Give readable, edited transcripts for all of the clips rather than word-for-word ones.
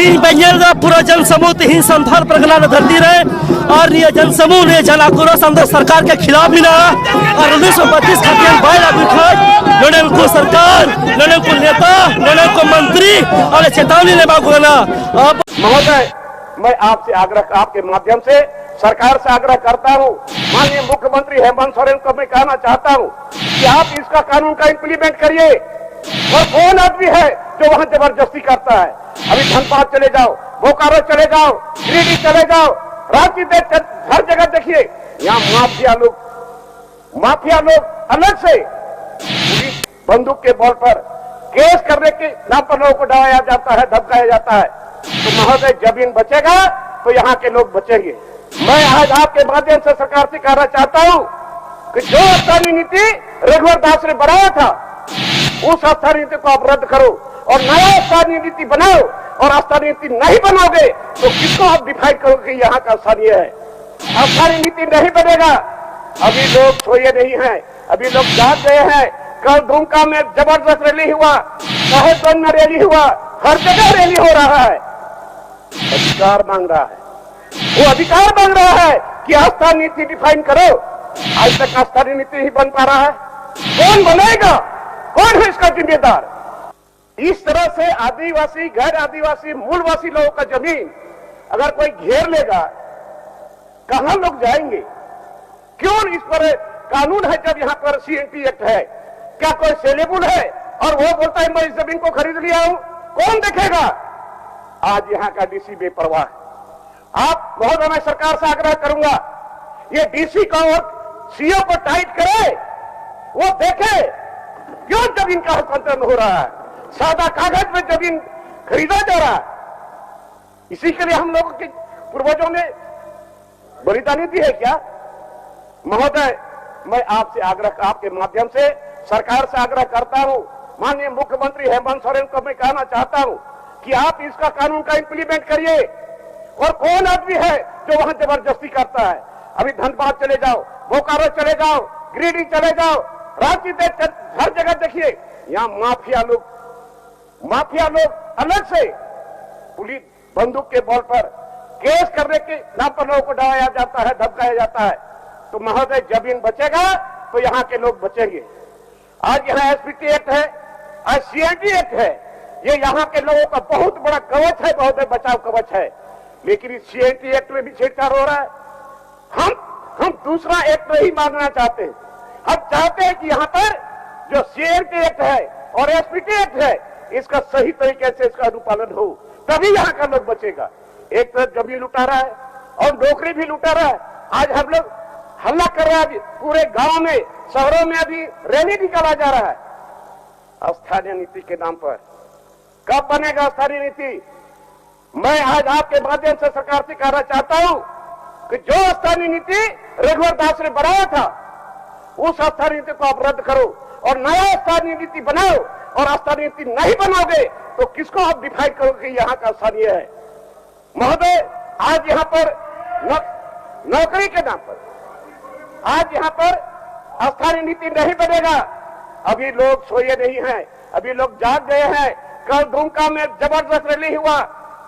तिहिन benzyl पूरा जनसमूह तिहिन संथाल परगना धरती रहे और ये जनसमूह ने जन आक्रोश अंदर सरकार के खिलाफ मिला और 1932 खातिर बाइल नोने को सरकार नोने को नेता नोने को मंत्री और चेतावनी ले मांगना। महोदय, मैं आपसे आग्रह आपके माध्यम से सरकार से आग्रह करता हूं, माननीय मुख्यमंत्री हेमंत सोरेन को मैं कहना चाहता हूं कि आप इसका कानून का इम्प्लीमेंट करिए। और कौन आदमी है जो वहां जबरदस्ती करता है? अभी धनबाद चले जाओ, बोकारो चले जाओ, गिरिडीह चले जाओ, रांची हर जगह देखिए, यहाँ माफिया लोग अलग से पुलिस बंदूक के बल पर केस करने के नाम पर लोगों को डराया जाता है, धमकाया जाता है। तो महोदय, जमीन बचेगा तो यहाँ के लोग बचेंगे। मैं आज आपके माध्यम से सरकार से कहना चाहता हूँ कि जो स्थानीय नीति रघुवर दास ने बनाया था उस स्थानीय नीति को आप रद्द करो और नया स्थानीय नीति बनाओ। और स्थानीय नीति नहीं बनाओगे तो किसको आप डिफाइड करोगे यहाँ का स्थानीय है? स्थानीय नीति नहीं बनेगा। अभी लोग सोए नहीं हैं, अभी लोग जाग गए हैं। कल दुमका में जबरदस्त रैली हुआ, साहेबगंज में रैली हुआ, हर जगह रैली हो रहा है। अधिकार मांग रहा है, वो अधिकार मांग रहा है कि स्थानीय नीति डिफाइन करो। आज तक स्थानीय नीति ही बन पा रहा है। कौन बनेगा? कौन है इसका जिम्मेदार? इस तरह से आदिवासी, गैर आदिवासी, मूलवासी लोगों का जमीन अगर कोई घेर लेगा, कहां लोग जाएंगे? क्यों इस पर कानून है जब यहाँ पर CNT एक्ट है? क्या कोई सेलेबल है और वो बोलता है मैं इस जमीन को खरीद लिया हूं? कौन देखेगा? आज यहाँ का DC बेपरवाह है। आप बहुत, मैं सरकार से आग्रह करूंगा, ये DC को और CO को टाइट करे, वो देखे क्यों जमीन का हस्तांतरण हो रहा है। सादा कागज में जमीन खरीदा जा रहा है। इसी के लिए हम लोगों के पूर्वजों ने बलिदानी दी है क्या? महोदय, मैं आपसे आग्रह आपके माध्यम से सरकार से आग्रह करता हूं, माननीय मुख्यमंत्री हेमंत सोरेन को मैं कहना चाहता हूं कि आप इसका कानून का इम्प्लीमेंट करिए। और कौन आदमी है जो वहां जबरदस्ती करता है? अभी धनबाद चले जाओ, बोकारो चले जाओ, गिरिडीह चले जाओ, रांची हर जगह देखिए, यहाँ माफिया लोग अलग से पुलिस बंदूक के बल पर केस करने के नाम पर लोगों को डराया जाता है, धमकाया जाता है। तो महोदय, जमीन बचेगा तो यहाँ के लोग बचेंगे। आज यहाँ SPT एक्ट है, आज CNT एक्ट है, ये यहाँ के लोगों का बहुत बड़ा कवच है, बहुत बचाव कवच है। लेकिन इस CNT एक्ट में भी छेड़छाड़ हो रहा है। हम दूसरा एक्ट नहीं मानना चाहते। हम चाहते हैं कि यहाँ पर जो CNT एक्ट है और SPT एक्ट है, इसका सही तरीके से इसका अनुपालन हो, तभी यहाँ का लोग बचेगा। एक तरफ जमीन लुटा रहा है और नौकरी भी लुटा रहा है। आज हम लोग हल्ला कर रहा है, पूरे गांव में, शहरों में अभी रैली निकाला जा रहा है स्थानीय नीति के नाम पर। कब बनेगा स्थानीय नीति? मैं आज आपके माध्यम से सरकार से कहना चाहता हूं कि जो स्थानीय नीति रघुवर दास ने बनाया था उस स्थानीय नीति को आप रद्द करो और नया स्थानीय नीति बनाओ। और स्थानीय नीति नहीं बनाओगे तो किसको आप डिफाइड करोगे यहाँ का स्थानीय है? महोदय, आज यहाँ पर नौकरी के नाम पर, आज यहाँ पर स्थानीय नीति नहीं बनेगा। अभी लोग सोए नहीं हैं, अभी लोग जाग गए हैं। कल दुमका में जबरदस्त रैली हुआ,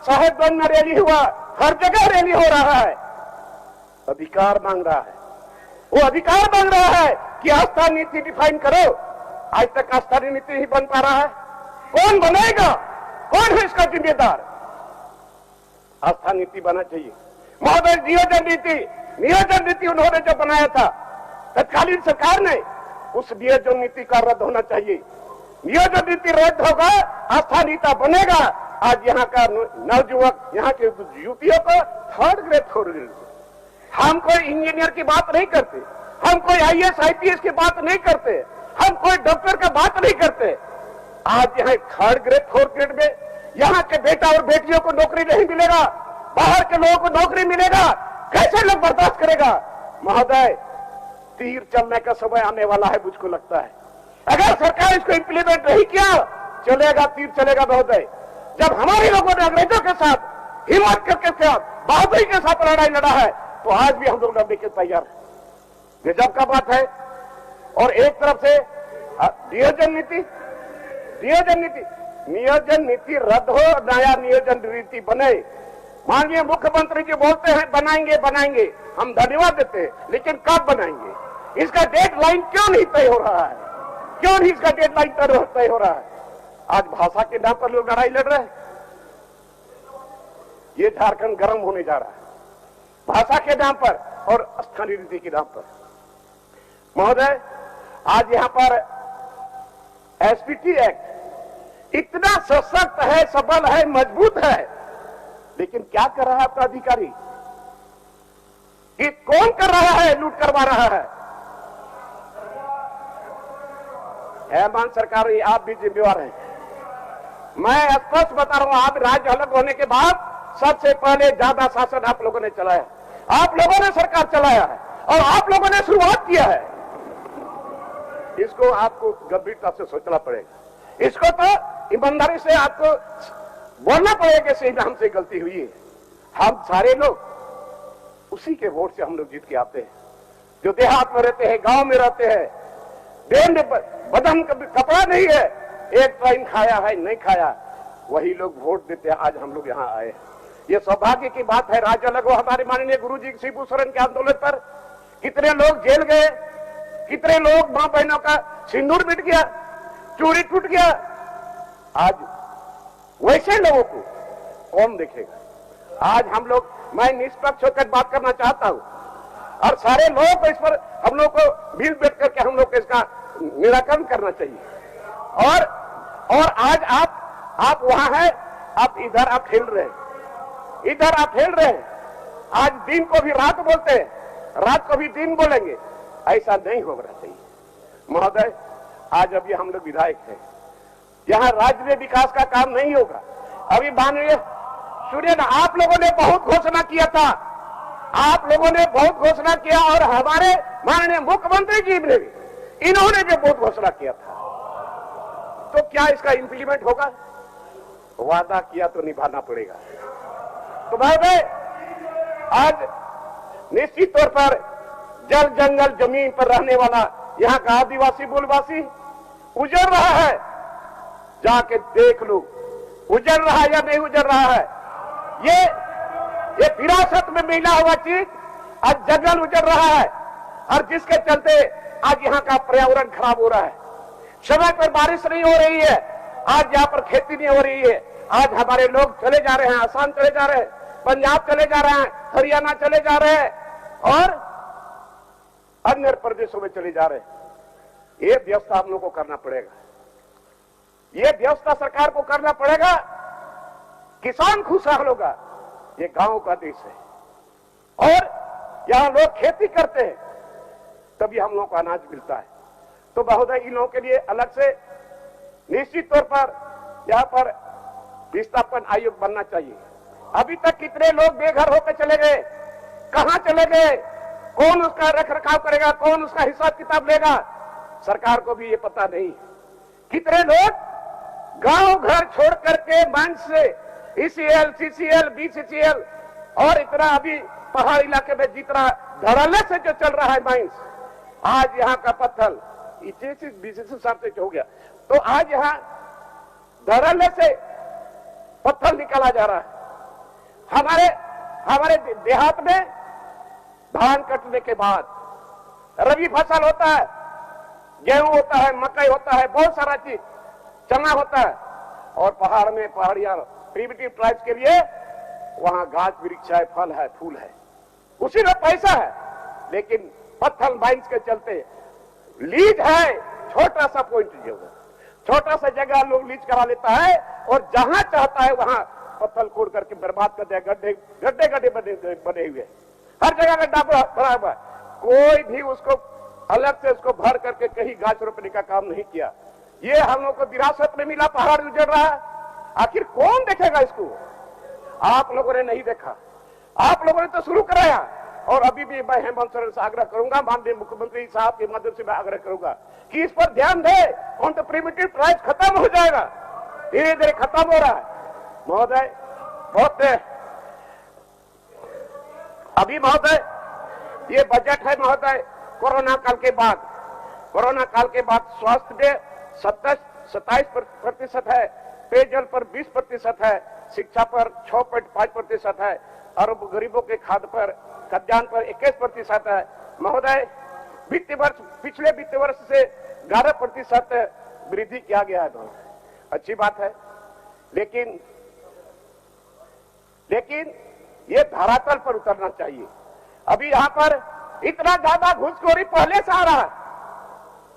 साहेबगंज में रैली हुआ, हर जगह रैली हो रहा है। अधिकार मांग रहा है, वो अधिकार मांग रहा है कि स्थानीय नीति डिफाइन करो। आज तक स्थानीय नीति ही बन पा रहा है। कौन बनेगा? कौन है इसका जिम्मेदार? स्थानीय नीति बना चाहिए। महोदय, नियोजन नीति उन्होंने जो बनाया था तत्कालीन सरकार ने, उस नियोजन नीति का रद्द होना चाहिए। नियोजन नीति रद्द होगा, स्थानीय नीति बनेगा। आज यहाँ का नवयुवक, यहाँ के युवतियों को थर्ड ग्रेड हम कोई इंजीनियर की बात नहीं करते, हम कोई IAS IPS की बात नहीं करते, हम कोई डॉक्टर का बात नहीं करते। आज यहाँ थर्ड ग्रेड, फोर्थ ग्रेड में यहाँ के बेटा और बेटियों को नौकरी नहीं मिलेगा, बाहर के लोगों को नौकरी मिलेगा। कैसे लोग बर्दाश्त करेगा? महोदय, तीर चलने का समय आने वाला है, मुझको लगता है। अगर सरकार इसको इंप्लीमेंट नहीं किया, चलेगा, तीर चलेगा महोदय। जब हमारे लोगों ने अंग्रेजों के साथ हिम्मत करके साथ, बहादुरी के साथ लड़ाई लड़ा है, तो आज भी हम लोग लड़ने के तैयार हैं। गजब का बात है। और एक तरफ से नियोजन नीति नियोजन नीति रद्द हो, नया नियोजन नीति बने। माननीय मुख्यमंत्री जी बोलते हैं बनाएंगे बनाएंगे, हम धन्यवाद देते हैं, लेकिन कब बनाएंगे? इसका डेडलाइन क्यों नहीं तय हो रहा है? क्यों नहीं इसका डेडलाइन तय हो रहा है? आज भाषा के नाम पर लोग लड़ाई लड़ रहे हैं। ये झारखंड गर्म होने जा रहा है भाषा के नाम पर और स्थानीय नीति के नाम पर। महोदय, आज यहां पर एसपीटी एक्ट इतना सशक्त है, सबल है, मजबूत है, लेकिन क्या कर रहा है आपका अधिकारी? कि कौन कर रहा है? लूट करवा रहा है। हेमंत सरकार, आप भी जिम्मेवार हैं। मैं स्पष्ट बता रहा हूं, आप राज्य अलग होने के बाद सबसे पहले ज्यादा शासन आप लोगों ने चलाया, आप लोगों ने सरकार चलाया है और आप लोगों ने शुरुआत किया है। इसको आपको गंभीरता से सोचना पड़ेगा। इसको तो ईमानदारी से आपको बोलना पड़ेगा कि हमसे गलती हुई है। हम सारे लोग उसी के वोट से हम लोग जीत के आते हैं, जो देहात में रहते हैं, गांव में रहते हैं, देह में बदन कपड़ा नहीं है, एक टाइम खाया है नहीं खाया, वही लोग वोट देते हैं। आज हम लोग यहाँ आए हैं, ये सौभाग्य की बात है। राज्य अलग हो, हमारे माननीय गुरुजी शिबू सोरेन के आंदोलन पर कितने लोग जेल गए, कितने लोग मां बहनों का सिंदूर मिट गया, चूड़ी टूट गया। आज वैसे लोगों को कौन देखेगा? आज हम लोग, मैं निष्पक्ष होकर बात करना चाहता हूं और सारे लोगों को इस पर हम लोग को मिल बैठ करके हम लोग को इसका निराकरण करना चाहिए। और आज आप वहां हैं, आप इधर आप खेल रहे हैं, इधर आप खेल रहे हैं। आज दिन को भी रात बोलते हैं, रात को भी दिन बोलेंगे, ऐसा नहीं होना चाहिए। महोदय, आज अभी हम लोग विधायक हैं, यहाँ राज्य में विकास का काम नहीं होगा। अभी माननीय सुनिए ना, आप लोगों ने बहुत घोषणा किया था, आप लोगों ने बहुत घोषणा किया और हमारे माननीय मुख्यमंत्री जी ने भी, इन्होंने भी बहुत घोषणा किया था। तो क्या इसका इंप्लीमेंट होगा? वादा किया तो निभाना पड़ेगा। तो भाई, आज निश्चित तौर पर जल जंगल जमीन पर रहने वाला यहाँ का आदिवासी मूलवासी उजड़ रहा है। जाके देख लो, उजड़ रहा है या नहीं उजड़ रहा है। ये विरासत में मिला हुआ चीज आज जंगल उजड़ रहा है और जिसके चलते आज यहाँ का पर्यावरण खराब हो रहा है। समय पर बारिश नहीं हो रही है, आज यहाँ पर खेती नहीं हो रही है। आज हमारे लोग चले जा रहे हैं, आसाम चले जा रहे हैं, पंजाब चले जा रहे हैं, हरियाणा चले जा रहे हैं और अन्य प्रदेशों में चले जा रहे हैं। ये व्यवस्था हम लोग को करना पड़ेगा, ये व्यवस्था सरकार को करना पड़ेगा। किसान खुशहाल होगा, ये गांव का देश है और यहां लोग खेती करते हैं, तभी हम लोग को अनाज मिलता है। तो महोदय, इन लोगों के लिए अलग से निश्चित तौर पर यहाँ पर विस्थापन आयोग बनना चाहिए। अभी तक कितने लोग बेघर होकर चले गए, कहां चले गए, कौन उसका रख रखाव करेगा, कौन उसका हिसाब किताब लेगा, सरकार को भी ये पता नहीं। कितने लोग गांव घर छोड़ करके मंच से ECL, CCL, BCCL और इतना अभी पहाड़ इलाके में जितना धड़ल्ले से जो चल रहा है माइंस, आज यहाँ का पत्थर 21-22 साल से हो गया, तो आज यहाँ धड़ल्ले से पत्थर निकाला जा रहा है। हमारे देहात में धान कटने के बाद रबी फसल होता है, गेहूं होता है, मकई होता है, बहुत सारा चीज, चना होता है और पहाड़ में पहाड़ियां प्रिमिटिव ट्राइब्स के लिए वहां घास वृक्ष है, फल है, फूल है, उसी में पैसा है। लेकिन पत्थर माइंस के चलते लीज है, छोटा सा पॉइंट जो है, छोटा सा जगह लोग लीज करा लेता है और जहां चाहता है वहां पत्थर कोड़ करके बर्बाद कर दिया। गड्ढे गड्ढे गड्ढे बने हुए, हर जगह गड्ढा भरा हुआ, कोई भी उसको अलग से उसको भर करके कहीं घास रोपने का काम नहीं किया। ये हम लोग को विरासत में मिला, पहाड़ उजड़ रहा है, आखिर कौन देखेगा इसको? आप लोगों ने नहीं देखा, आप लोगों ने तो शुरू कराया। और अभी भी मैं हेमंत सोरेन से आग्रह करूंगा, माननीय मुख्यमंत्री साहब के माध्यम से मैं आग्रह करूंगा कि इस पर ध्यान दे। कौन तो प्रिमिटिव ट्राइब खत्म हो जाएगा, धीरे धीरे खत्म हो रहा है। महोदय, बहुत अभी महोदय ये बजट है महोदय, कोरोना काल के बाद स्वास्थ्य में 27% है, पेयजल पर 20% है, शिक्षा पर 6.5% है और गरीबों के खाद्य पर, खाद्यान्न पर 21% है। महोदय, पिछले वित्त वर्ष से 11% वृद्धि किया गया है। अच्छी बात है, लेकिन ये धरातल पर उतरना चाहिए। अभी यहां पर इतना ज्यादा घूसखोरी पहले से आ रहा है।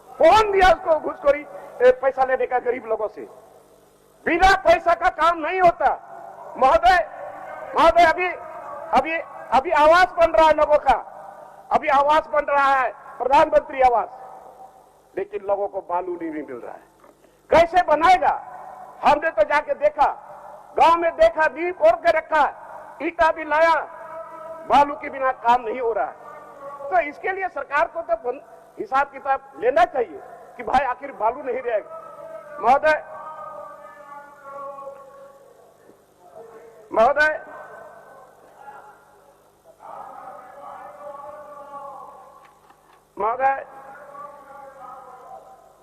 कौन दिया उसको घूसखोरी पैसा लेने का गरीब लोगों से? बिना पैसा का काम नहीं होता। महोदय, अभी आवास बन रहा है लोगों का, अभी आवास बन रहा है, प्रधानमंत्री आवास, लेकिन लोगों को बालू नहीं मिल रहा है। कैसे बनाएगा? हमने तो जाके देखा, गांव में देखा, नींव कोड़ के रखा, ईटा भी लाया, बालू के बिना काम नहीं हो रहा है। तो इसके लिए सरकार को तो हिसाब किताब लेना चाहिए कि भाई आखिर बालू नहीं रहेगा। महोदय,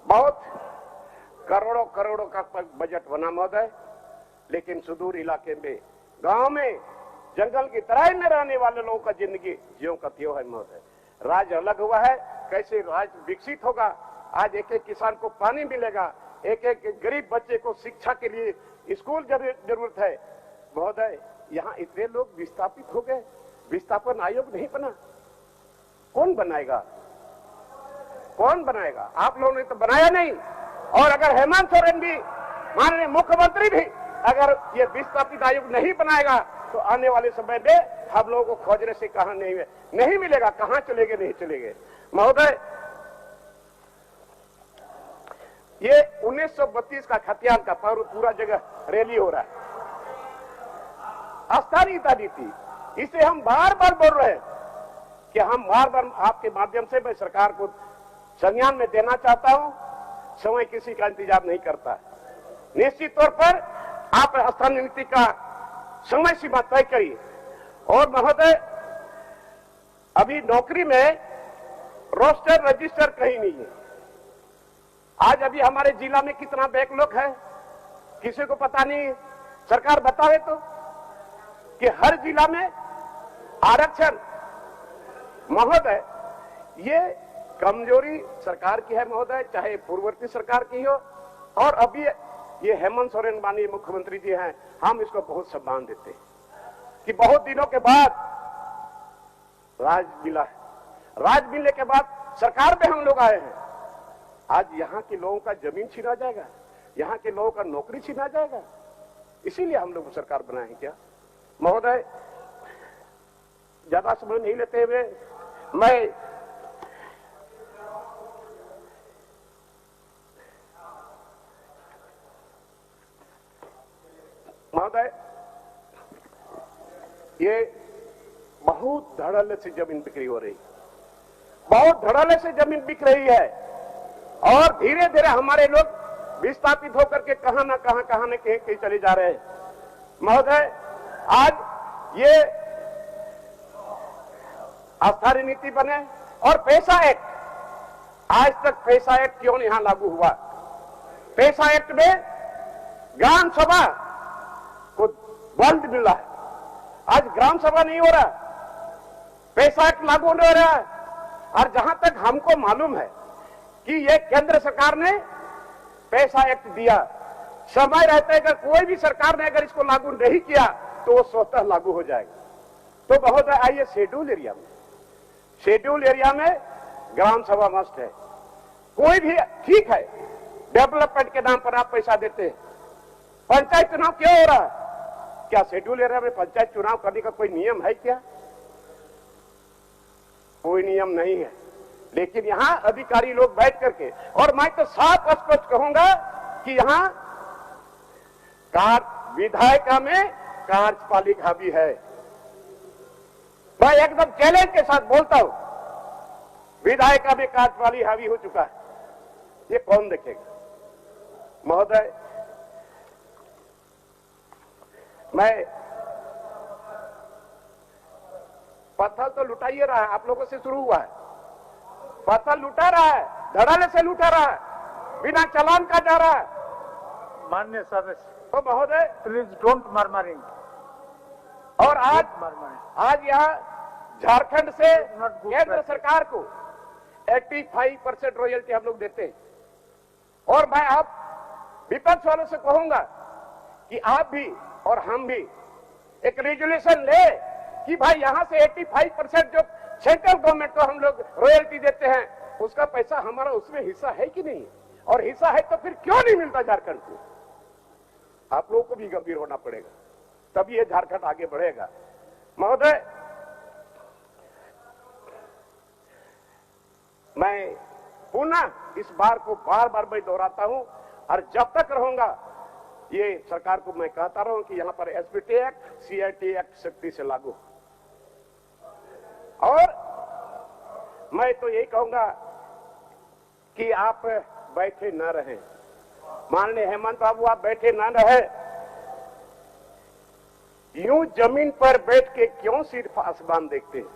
बहुत करोड़ों का बजट बना महोदय, लेकिन सुदूर इलाके में, गांव में, जंगल की तराई में रहने वाले लोगों का जिंदगी ज्यों का त्यों है महोदय। राज्य अलग हुआ है, कैसे राज्य विकसित होगा? आज एक एक किसान को पानी मिलेगा, एक एक गरीब बच्चे को शिक्षा के लिए स्कूल जरूरत है। महोदय, यहाँ इतने लोग विस्थापित हो गए, विस्थापन आयोग नहीं बना। कौन बनाएगा? आप लोगों ने तो बनाया नहीं। और अगर हेमंत सोरेन भी, माननीय मुख्यमंत्री भी, अगर ये विस्थापित आयोग नहीं बनाएगा तो आने वाले समय में हम लोगों को खोजने से कहां नहीं मिलेगा, कहां चलेंगे, नहीं चलेंगे। महोदय, ये 1932 का खतियान का पूरा जगह रैली हो रहा है, अस्थायीता नीति, इसे हम बार बार बोल रहे हैं कि हम बार आपके माध्यम से मैं सरकार को संज्ञान में देना चाहता हूं। समय किसी का इंतजार नहीं करता। निश्चित तौर पर आप अस्थायी नीति का समय सीमा तय करिए। और महोदय, अभी नौकरी में रोस्टर रजिस्टर कहीं नहीं है। आज अभी हमारे जिला में कितना बैकलॉग है किसी को पता नहीं। सरकार बतावे तो कि हर जिला में आरक्षण। महोदय, ये कमजोरी सरकार की है महोदय, चाहे पूर्ववर्ती सरकार की हो और अभी ये हेमंत सोरेन माननीय मुख्यमंत्री जी हैं, हम इसको बहुत सम्मान देते हैं कि बहुत दिनों के बाद राज मिला है। राज मिलने के बाद सरकार में हम लोग आए हैं। आज यहाँ के लोगों का जमीन छीना जाएगा, यहाँ के लोगों का नौकरी छीना जाएगा, इसीलिए हम लोग सरकार बनाए हैं क्या? महोदय, ज्यादा समय नहीं लेते हुए मैं महोदय, ये बहुत धड़ल्ले से जमीन बिक्री हो रही, बहुत धड़ल्ले से जमीन बिक रही है और धीरे धीरे हमारे लोग विस्थापित होकर के कहां न कहीं चले जा रहे हैं। महोदय, आज ये अस्थायी नीति बने और पैसा एक्ट, आज तक पैसा एक्ट क्यों नहीं यहां लागू हुआ? पैसा एक्ट में ग्राम सभा को बंद मिला है। आज ग्राम सभा नहीं हो रहा, पैसा एक्ट लागू नहीं हो रहा है। और जहां तक हमको मालूम है कि ये केंद्र सरकार ने पैसा एक्ट दिया, समय रहते अगर कोई भी सरकार ने अगर इसको लागू नहीं किया तो वो स्वतः लागू हो जाएगा। तो महोदय, आइए शेड्यूल एरिया में ग्राम सभा मस्ट है। कोई भी ठीक है, डेवलपमेंट के नाम पर आप पैसा देते हैं। पंचायत चुनाव क्यों हो रहा है? क्या शेड्यूल एरिया में पंचायत चुनाव करने का कोई नियम है क्या? कोई नियम नहीं है। लेकिन यहां अधिकारी लोग बैठ करके, और मैं तो साफ स्पष्ट कहूंगा कि यहां विधायिका में कार्यपालिका भी है। मैं एकदम चैलेंज के साथ बोलता हूं, विधायिका में कार्यपालिका हावी हो चुका है। ये कौन देखेगा? महोदय, मैं पत्थर तो लुटा ही रहा है, आप लोगों से शुरू हुआ है, पत्थर लुटा रहा है, धड़ल्ले से लुटा रहा है। बिना चालान का जा रहा है। माननीय सदस्य, तो महोदय प्लीज डोंट मर्मरिंग। और आज यहाँ झारखंड से केंद्र सरकार को 85% रॉयल्टी हम लोग देते हैं। और मैं आप विपक्ष वालों से कहूंगा कि आप भी और हम भी एक रेजुलेशन ले कि भाई यहां से 85% जो सेंट्रल गवर्नमेंट को हम लोग रॉयल्टी देते हैं उसका पैसा हमारा उसमें हिस्सा है कि नहीं, और हिस्सा है तो फिर क्यों नहीं मिलता झारखंड को। आप लोगों को भी गंभीर होना पड़ेगा, तभी ये झारखंड आगे बढ़ेगा। महोदय, मैं पुनः इस बार को बार बार मैं दोहराता हूं और जब तक रहूंगा ये सरकार को मैं कहता रहूं कि यहां पर एसपीटी एक्ट, सीआईटी एक्ट सख्ती से लागू। और मैं तो यही कहूंगा कि आप बैठे न रहें। माननीय हेमंत बाबू, आप बैठे न रहे। यूं जमीन पर बैठ के क्यों सिर्फ आसमान देखते हैं?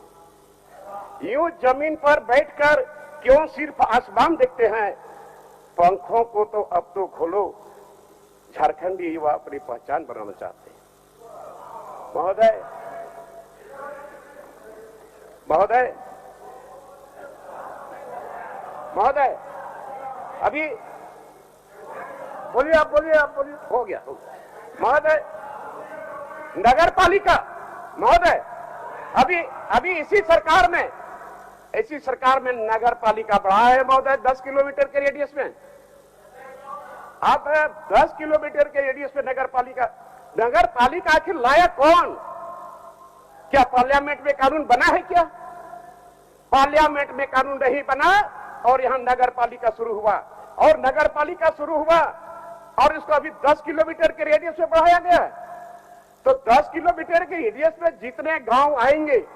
यूं जमीन पर बैठकर क्यों सिर्फ आसमान देखते हैं? पंखों को तो अब तो खोलो। झारखंडी युवा अपनी पहचान बनाना चाहते हैं। महोदय, महोदय, महोदय, अभी बोलिए, आप बोलिए, आप बोलिए। हो गया महोदय। नगर पालिका, महोदय, अभी इसी सरकार में नगर पालिका बढ़ा है महोदय 10 किलोमीटर के रेडियस में। आप 10 किलोमीटर के रेडियस में नगर पालिका आखिर लाया कौन? क्या पार्लियामेंट में कानून बना है क्या? पार्लियामेंट में कानून नहीं बना और यहां नगर पालिका शुरू हुआ, और नगर पालिका शुरू हुआ और इसको अभी 10 किलोमीटर के रेडियस में बढ़ाया गया है। तो 10 किलोमीटर के रेडियस में जितने गांव आएंगे,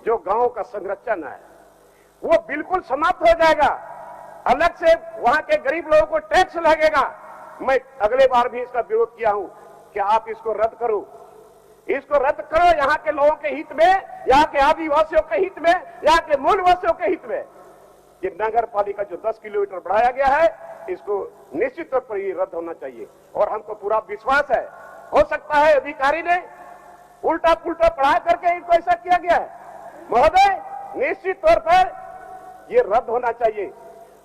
जो गांव का संरचना है वो बिल्कुल समाप्त हो जाएगा। अलग से वहां के गरीब लोगों को टैक्स लगेगा। मैं अगले बार भी इसका विरोध किया हूं कि आप इसको रद्द करो, इसको रद्द करो। यहाँ के लोगों के हित में, यहाँ के आदिवासियों के हित में, यहाँ के मूलवासियों के हित में। ये नगर पालिका जो 10 किलोमीटर बढ़ाया गया है, इसको निश्चित तौर पर ये रद्द होना चाहिए। और हमको पूरा विश्वास है, हो सकता है अधिकारी ने उल्टा पुल्टा पढ़ा करके इनको ऐसा किया गया है। महोदय, निश्चित तौर पर ये रद्द होना चाहिए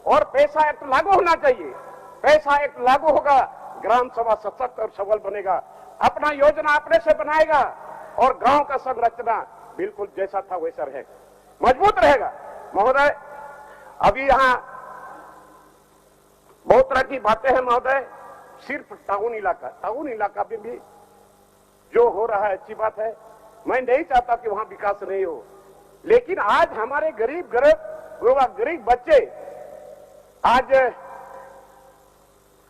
और पैसा एक्ट लागू होना चाहिए। पैसा एक्ट लागू होगा, ग्राम सभा सशक्त और सबल बनेगा, अपना योजना अपने से बनाएगा और गांव का संरचना बिल्कुल जैसा था वैसा रहेगा, मजबूत रहेगा। महोदय, अभी यहां बहुत तरह की बातें हैं महोदय। सिर्फ टाउन इलाका में भी जो हो रहा है अच्छी बात है। मैं नहीं चाहता कि वहां विकास नहीं हो, लेकिन आज हमारे गरीब बच्चे, आज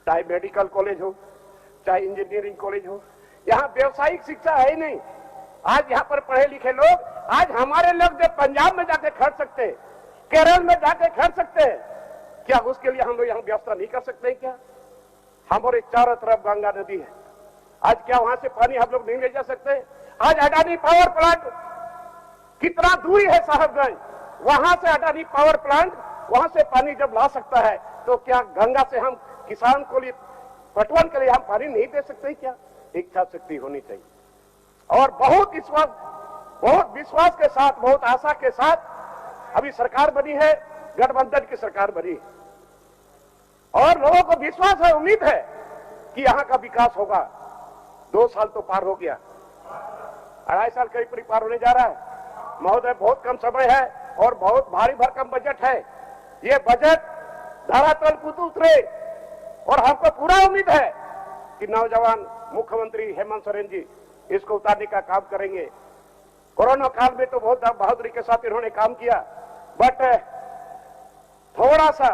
चाहे मेडिकल कॉलेज हो, चाहे इंजीनियरिंग कॉलेज हो, यहाँ व्यवसायिक शिक्षा है ही नहीं। आज यहाँ पर पढ़े लिखे लोग, आज हमारे लोग जो पंजाब में जाके खड़ सकते हैं, केरल में जाके खड़ सकते हैं, क्या उसके लिए हम लोग यहाँ व्यवस्था नहीं कर सकते क्या? हमारे चारों तरफ गंगा नदी है, आज क्या वहां से पानी हम लोग नहीं ले जा सकते? आज अडानी पावर प्लांट कितना दूरी है साहबगंज, वहां से अडानी पावर प्लांट वहां से पानी जब ला सकता है, तो क्या गंगा से हम किसान को लिए पटवन के लिए हम पानी नहीं दे सकते क्या? इच्छा शक्ति होनी चाहिए और बहुत विश्वास के साथ, बहुत आशा के साथ अभी सरकार बनी है, गठबंधन की सरकार बनी है और लोगों को विश्वास है, उम्मीद है कि यहां का विकास होगा। 2 साल तो पार हो गया, 2.5 साल करीब पार होने जा रहा है। महोदय, बहुत कम समय है और बहुत भारी भरकम बजट है। ये बजट धरातल पर उतरे और हमको पूरा उम्मीद है कि नौजवान मुख्यमंत्री हेमंत सोरेन जी इसको उतारने का काम करेंगे। कोरोना काल में तो बहुत बहादुरी के साथ इन्होंने काम किया, बट थोड़ा सा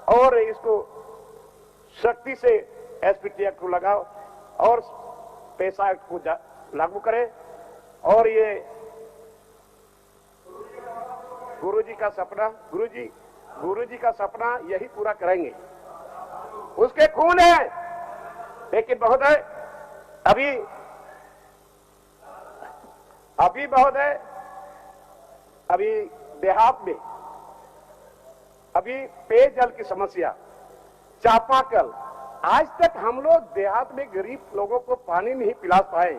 और इसको सख्ती से एसपीटी एक्ट को लगाओ और पैसा एक्ट को लागू करें और ये गुरुजी का सपना यही पूरा करेंगे। उसके खून है। लेकिन महोदय, अभी महोदय, देहात में अभी पेयजल की समस्या चापाकल, आज तक हम लोग देहात में गरीब लोगों को पानी नहीं पिला पाए,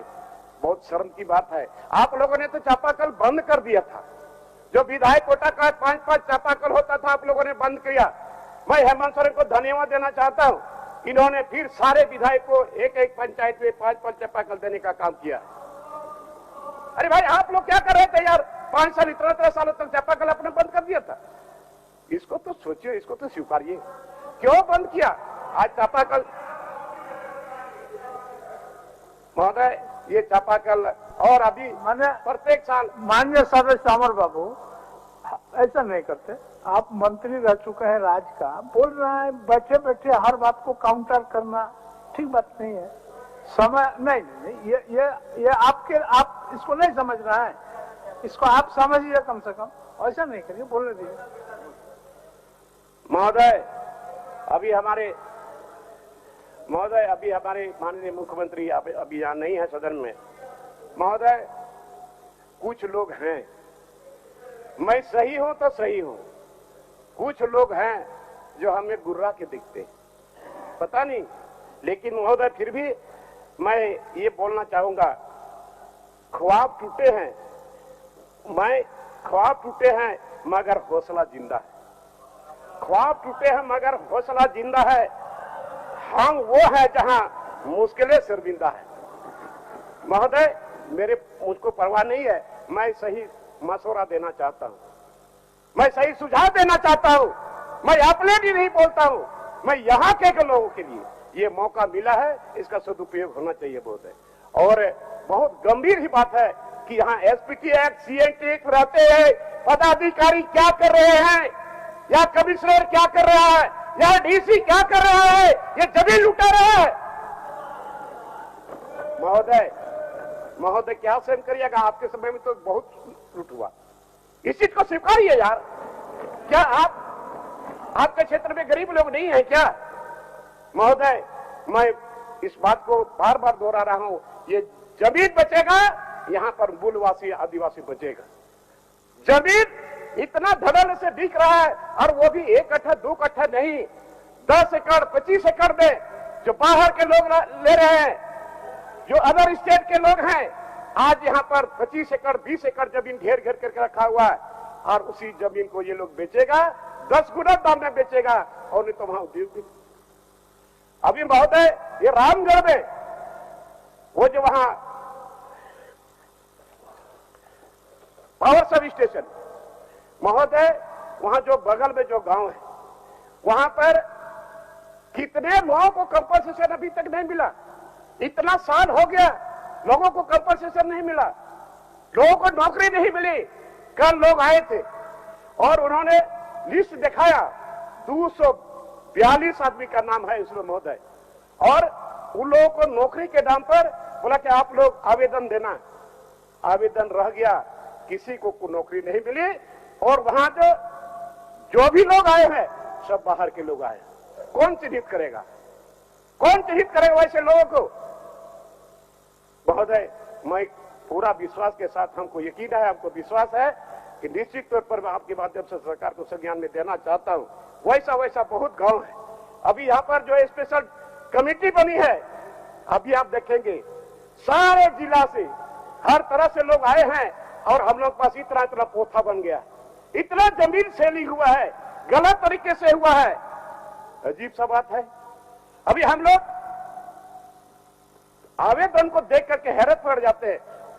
बहुत शर्म की बात है। आप लोगों ने तो चापाकल बंद कर दिया था, जो विधायक कोटा का 5-5 चापाकल होता था आप लोगों ने बंद किया। मैं हेमंत सोरेन को धन्यवाद देना चाहता हूं, इन्होंने फिर सारे विधायक को एक पंचायत में 5-5 चापाकल देने का काम किया। अरे भाई आप लोग क्या कर रहे थे यार, 5 साल इतना सालों तक चापाकल अपने बंद कर दिया था। इसको तो सोचिए, इसको तो स्वीकारिए, क्यों बंद किया आज चापाकल। महोदय ये चापाकल और अभी माने प्रत्येक साल माननीय सदस्य अमर बाबू ऐसा नहीं करते। आप मंत्री रह चुके हैं राज्य का, बोल रहे हैं बैठे बैठे हर बात को काउंटर करना ठीक बात नहीं है। समय नहीं, ये आप इसको नहीं समझ रहे हैं, इसको आप समझिए कम से कम, ऐसा नहीं करिए, बोलने दीजिए। महोदय अभी हमारे माननीय मुख्यमंत्री अभी यहाँ नहीं है सदन में। महोदय कुछ लोग हैं, मैं सही हूं तो सही हूं, कुछ लोग हैं जो हमें गुर्रा के दिखते, पता नहीं, लेकिन महोदय फिर भी मैं ये बोलना चाहूंगा, ख्वाब टूटे हैं, ख्वाब टूटे हैं मगर हौसला जिंदा है। ख्वाब टूटे हैं मगर हौसला जिंदा है। हम वो है जहां मुश्किलें शर्मिंदा है। महोदय मुझको परवाह नहीं है, मैं सही मशवरा देना चाहता हूं, मैं सही सुझाव देना चाहता हूं, मैं अपने लिए नहीं बोलता हूं, मैं यहाँ के लोगों के लिए ये मौका मिला है, इसका सदुपयोग होना चाहिए बहुत है। और बहुत गंभीर ही बात है कि यहाँ एसपीटी एक्ट, सीएनटी एक्ट रहते हैं, पदाधिकारी क्या कर रहे हैं, या कमिश्नर क्या कर रहा है, या डीसी क्या कर रहा है, ये जमीन लुटा रहा है। महोदय क्या सहन करिएगा, आपके समय में तो बहुत लूट हुआ, इस चीज को स्वीकारिए यार। क्या आपके क्षेत्र में गरीब लोग नहीं है क्या? महोदय मैं इस बात को बार बार दोहरा रहा हूं, ये जमीन बचेगा, यहां पर मूलवासी आदिवासी बचेगा। जमीन इतना धड़ल्ले से बिक रहा है, और वो भी 1 कट्ठा 2 कट्ठा नहीं, 10 एकड़ 25 एकड़ में जो बाहर के लोग ले रहे हैं, जो अदर स्टेट के लोग हैं, आज यहाँ पर 25 एकड़ 20 एकड़ जमीन घेर घेर करके रखा हुआ है, और उसी जमीन को ये लोग बेचेगा, 10 गुना दाम में बेचेगा, और नहीं तो वहां उद्योग भी। अभी महोदय ये रामगढ़ में वो जो वहां पावर सब स्टेशन, महोदय वहां जो बगल में जो गांव है, वहां पर कितने लोगों को कंपनसेशन अभी तक नहीं मिला। इतना साल हो गया, लोगों को कंपनसेशन नहीं मिला, लोगों को नौकरी नहीं मिली। कल लोग आए थे और उन्होंने लिस्ट दिखाया, 242 आदमी का नाम है इसमें महोदय, और उन लोगों को नौकरी के नाम पर बोला कि आप लोग आवेदन देना। आवेदन रह गया, किसी को नौकरी नहीं मिली, और वहां जो भी लोग आए हैं सब बाहर के लोग आए। कौन चिन्हित करेगा, कौन चिन्हित करेगा वैसे लोगों को? महोदय मैं पूरा विश्वास के साथ, हमको यकीन है, हमको विश्वास है कि निश्चित तौर पर मैं आपके माध्यम से सरकार को संज्ञान में देना चाहता हूं। वैसा बहुत गांव है। अभी यहाँ पर जो स्पेशल कमेटी बनी है, अभी आप देखेंगे सारे जिला से हर तरह से लोग आए हैं, और हम लोग पास इतना पोथा बन गया, इतना जमीन सेलिंग हुआ है, गलत तरीके से हुआ है। अजीब सा बात है। अभी हम लोग आवेदन को देख करके हैरत पड़ जाते हैं,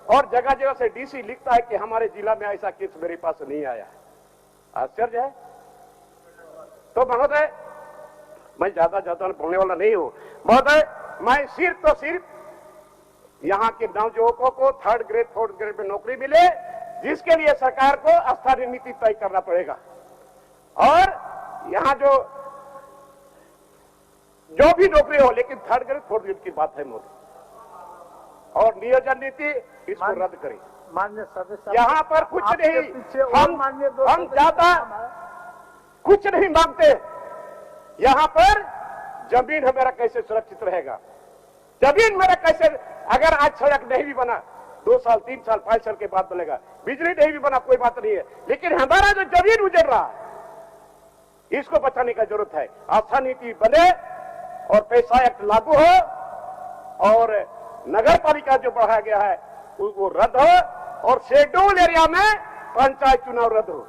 और जगह जगह से डीसी लिखता है कि हमारे जिला में ऐसा केस मेरे पास नहीं आया है। आश्चर्य है। तो महोदय मैं ज्यादा बोलने वाला नहीं हूं। महोदय मैं सिर्फ यहाँ के नवयुवकों को 3rd ग्रेड 4th ग्रेड में नौकरी मिले, जिसके लिए सरकार को स्थायी नीति तय करना पड़ेगा। और यहाँ जो भी नौकरी हो, लेकिन 3rd ग्रेड 4th ग्रेड की बात है मोदी, और नियोजन नीति इसको रद्द करें। माननीय सदस्य, यहाँ पर कुछ नहीं, हम ज्यादा कुछ नहीं मांगते। यहाँ पर जमीन हमारा कैसे सुरक्षित रहेगा, जमीन मेरा कैसे, अगर आज सड़क नहीं भी बना, 2 साल 3 साल 5 साल के बाद बनेगा, बिजली नहीं भी बना कोई बात नहीं है, लेकिन हमारा जो जमीन उजड़ रहा है, इसको बचाने का जरूरत है। आस्था नीति बने और पैसा एक्ट लागू हो और नगर पालिका जो बढ़ाया गया है वो रद्द हो और शेड्यूल एरिया में पंचायत चुनाव रद्द हो।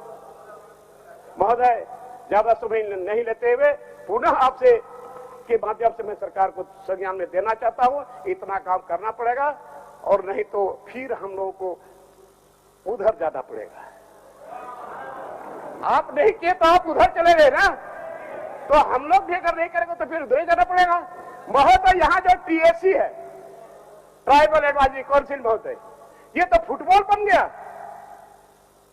महोदय, ज्यादा समय नहीं लेते हुए पुनः आपसे के माध्यम से मैं सरकार को संज्ञान में देना चाहता हूं, इतना काम करना पड़ेगा और नहीं तो फिर हम लोगों को उधर जाना पड़ेगा। आप नहीं किए तो आप उधर चले गए ना, तो हम लोग भी अगर नहीं करेंगे तो फिर उधर ही जाना पड़ेगा। महोदय, यहाँ जो टीएससी है, ट्राइबल एडवाइजरी काउंसिल महोदय, ये तो फुटबॉल बन गया।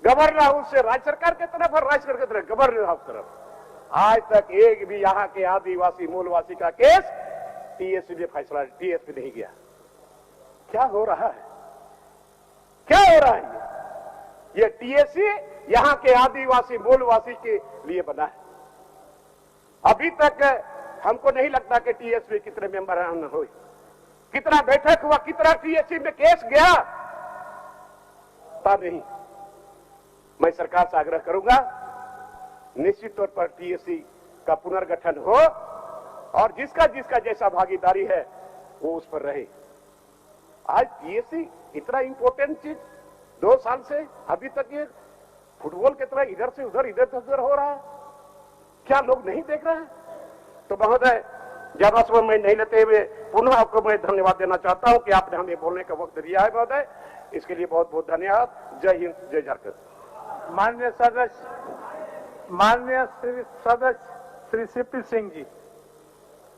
गवर्नर हाउस से राज्य सरकार की तरफ और राज्य सरकार की तरफ गवर्नर हाउस तरफ। आज तक एक भी यहाँ के आदिवासी मूलवासी का केस टीएससी ने फैसला टीएसपी नहीं गया। क्या हो रहा है, क्या हो रहा है? ये टीएससी यहाँ के आदिवासी मूलवासी के लिए बना है। अभी तक हमको नहीं लगता कि टीएसपी कितने मेंबर हुए, कितना बैठक हुआ, कितना टीएससी में केस गया, पता नहीं। मैं सरकार से आग्रह करूंगा निश्चित तौर पर टीएससी का पुनर्गठन हो और जिसका जिसका जैसा भागीदारी है वो उस पर रहे। आज टीएससी इतना इंपॉर्टेंट चीज 2 साल से अभी तक ये फुटबॉल की तरह इधर से उधर हो रहा है, क्या लोग नहीं देख रहे हैं? तो महोदय, ज्यादा समय मैं नहीं लेते हुए पुनः आपको मैं धन्यवाद देना चाहता हूं कि आपने हमें बोलने का वक्त दिया है महोदय, इसके लिए बहुत बहुत धन्यवाद। जय हिंद, जय झारखंड। माननीय श्री सदस्य श्री सीपी सिंह जी।